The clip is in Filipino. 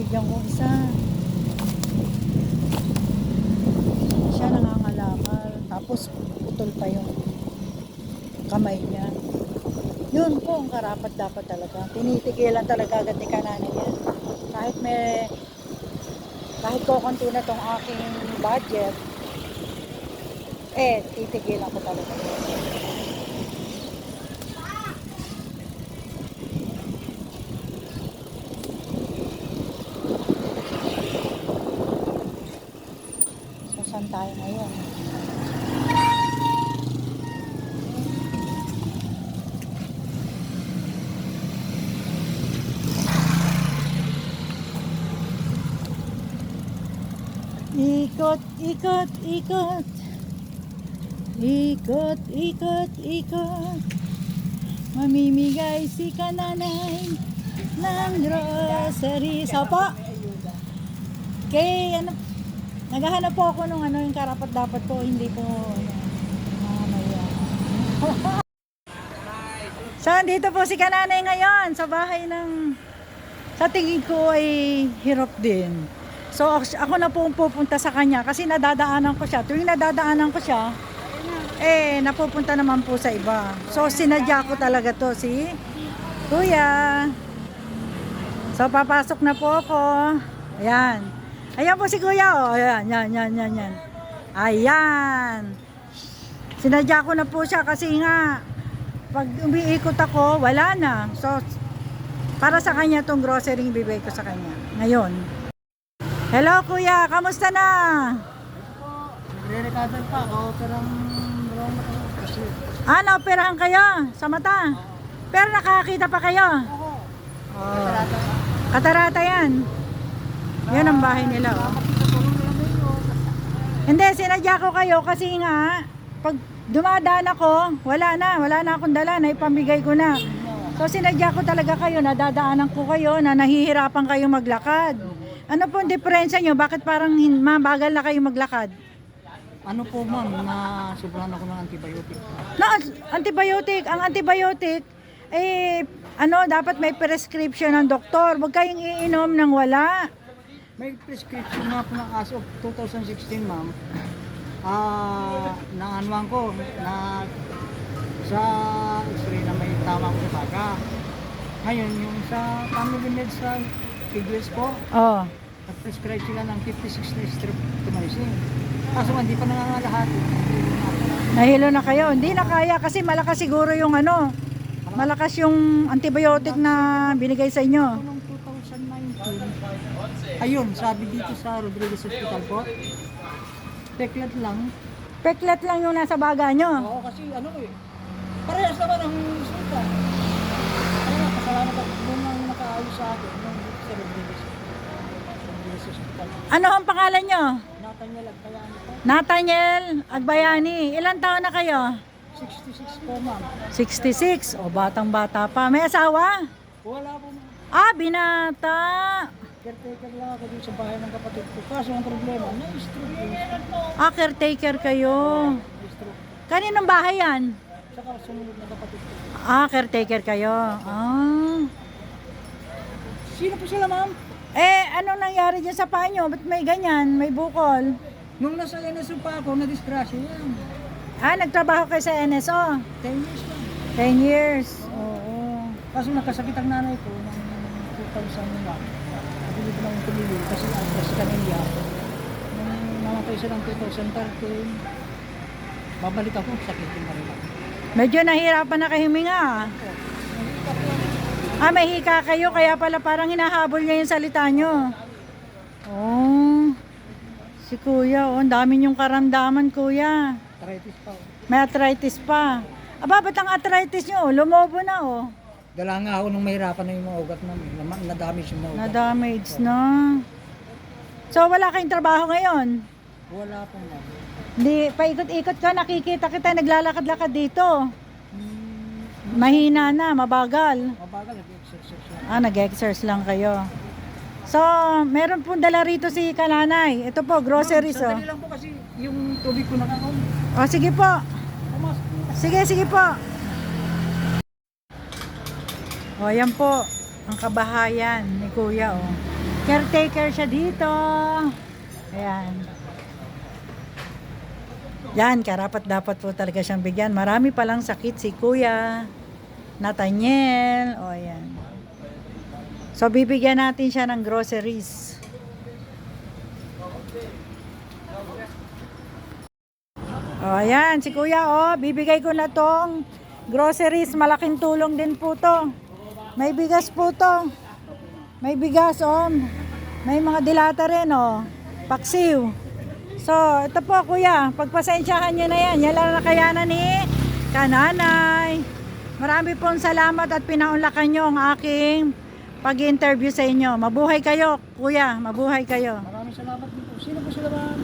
Bibigyan ko isa. Siya nangangalakal. Tapos putol pa yung kamay niya. Yun po ang karapat dapat talaga. Tinitigilan talaga agad ni Kananay yan. Kahit kokonti na tong aking budget, titigilan ko talaga. So, saan tayo ngayon? Ikot, ikot, ikot. Ikot, ikot, ikot. Mamimigay si Kananay ng grocery. So po, naghahanap po ako nung yung karapat dapat po, hindi po mamaya. So, dito po si Kananay ngayon sa bahay sa tingin ko ay hirap din. So, ako na po pupunta sa kanya kasi nadadaanan ko siya. Tuwing nadadaanan ko siya, napupunta naman po sa iba. So, sinadya ko talaga to si Kuya. So, papasok na po ako. Ayan. Ayan po si Kuya. Oh. Ayan, yan. Ayan. Sinadya ko na po siya kasi nga, pag umiikot ako, wala na. So, para sa kanya tong grocery ibibigay ko sa kanya. Ngayon. Hello Kuya, kamusta na? Nagre-recover pa ako, pero marami ako kasi. Naoperahan kayo sa mata? Pero nakakita pa kayo? Oo. Katarata yan. Yun ang bahay nila. Oh. Hindi, sinadya ko kayo kasi nga, pag dumadaan ako, wala na akong dala, naipamigay ko na. So sinadya ko talaga kayo, nadadaanan ko kayo, na nahihirapan kayo maglakad. Ano po ang diferensya nyo? Bakit parang mabagal na kayo maglakad? Ano po ma'am, na sobrahan ako ng antibiotic. Antibiotic. Ang antibiotic, dapat may prescription ng doktor. Huwag kayong iinom ng wala. May prescription nga po ng as of 2016 ma'am. Naanuan ko na sa x-ray na may tama ko sa baga. Ngayon, yung sa family meds sa PGS po, nag-prescribe sila ng 56 na streptomycin. Kaso hindi pa nangangalahat. Nahilo na kayo. Hindi na kaya kasi malakas siguro yung malakas yung antibiotic na binigay sa inyo. Noong 2019, ayun, sabi dito sa Rodriguez Hospital po, peklat lang. Peklat lang yung nasa baga nyo. Oo, kasi parehas naman ang resulta. Kaya kasalanan ako nung nakaayos sa akin, nung sa Rodriguez Hospital. Ano ang pangalan nyo? Nathaniel Agbayani po. Nathaniel Agbayani. Ilang taon na kayo? 66 po ma'am. 66. O, batang-bata pa. May asawa? Wala po ma'am. Binata. Caretaker lang ako dito sa bahay ng kapatid ko. Kaso ang problema, na-stroke. Caretaker kayo. Na-stroke. Kaninong bahay yan? Saka sumunod na kapatid ko. Caretaker kayo. Sino po sila ma'am? Anong nangyari dyan sa paa nyo? Ba't may ganyan? May bukol? Nung nasa NSO pa ako, na-disgrasya yan. Nagtrabaho kayo sa NSO? 10 years lang. 10 years. Oo. Kaso nagkasakit ang nanay ko ng 2000 lang. Hindi ko lang tumigil kasi agras kanilya. Nung namatay siya ng 2013, babalik ako, sakit yung marila. Medyo nahirapan na kahiminga. May hika kayo, kaya pala parang hinahabol niya yung salita nyo. Si Kuya, ang dami niyong karamdaman, Kuya. Arthritis pa. May arthritis pa. Ba't ang arthritis nyo? Lumobo na, Dala nga ako nung mahirapan na yung mga ugat na na-damage yung mga ugat. Na-damage na. So, wala kayong trabaho ngayon? Wala po nga. Hindi, paikot-ikot ka, nakikita kita, naglalakad-lakad dito. Mahina na, mabagal. Mabagal, nag-exercise lang. Nag-exercise lang kayo. So, meron pong dala rito si Kananay. Ito po, groceries. Sandali lang po kasi yung tubig ko nakakaon. Sige po. Sige po. Yan po, ang kabahayan ni Kuya. Caretaker siya dito. Ayan. Yan, karapat dapat po talaga siyang bigyan. Marami palang sakit si Kuya Nathaniel. O, ayan. So, bibigyan natin siya ng groceries. O, ayan, si Kuya, bibigay ko na tong groceries. Malaking tulong din po to. May bigas po to. May bigas, may mga dilata rin, paksiw. So, ito po, Kuya, pagpasensyahan nyo na yan. Yan lang nakayanan ni Kananay. Marami pong salamat at pinaunlakan nyo ang aking pag-interview sa inyo. Mabuhay kayo, Kuya. Mabuhay kayo. Maraming salamat din po. Sino po sila ba?